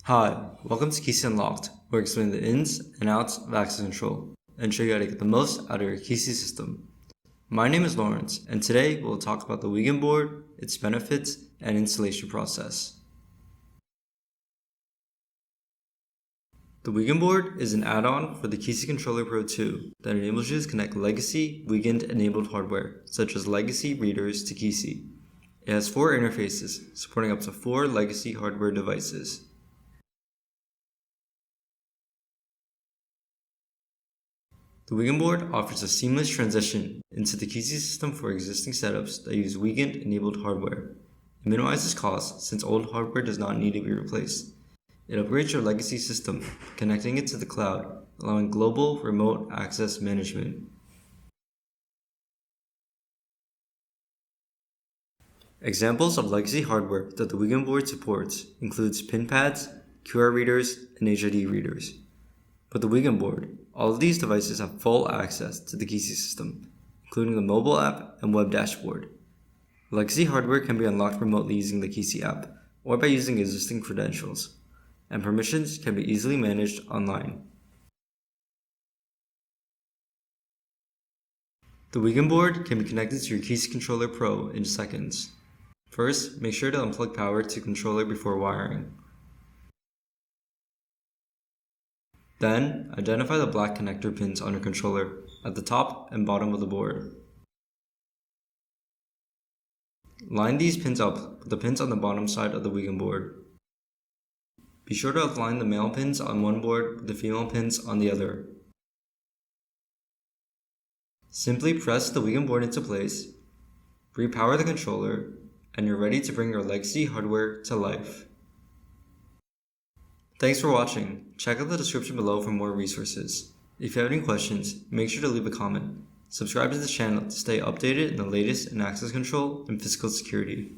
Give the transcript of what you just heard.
Hi, welcome to Kisi Unlocked, where we explain the ins and outs of access control and show you how to get the most out of your Kisi system. My name is Lawrence, and today we'll talk about the Wiegand board, its benefits, and installation process. The Wiegand board is an add-on for the Kisi Controller Pro 2 that enables you to connect legacy Wiegand-enabled hardware, such as legacy readers, to Kisi. It has 4 interfaces, supporting up to 4 legacy hardware devices. The Wiegand board offers a seamless transition into the Kisi system for existing setups that use Wiegand-enabled hardware. It minimizes costs since old hardware does not need to be replaced. It upgrades your legacy system, connecting it to the cloud, allowing global remote access management. Examples of legacy hardware that the Wiegand board supports includes pin pads, QR readers, and HID readers. With the Wiegand board, all of these devices have full access to the Kisi system, including the mobile app and web dashboard. Legacy hardware can be unlocked remotely using the Kisi app or by using existing credentials, and permissions can be easily managed online. The Wiegand board can be connected to your Kisi Controller Pro in seconds. First, make sure to unplug power to controller before wiring. Then, identify the black connector pins on your controller at the top and bottom of the board. Line these pins up with the pins on the bottom side of the Wiegand board. Be sure to align the male pins on one board with the female pins on the other. Simply press the Wiegand board into place, repower the controller, and you're ready to bring your legacy hardware to life. Thanks for watching. Check out the description below for more resources. If you have any questions, make sure to leave a comment. Subscribe to the channel to stay updated in the latest in access control and physical security.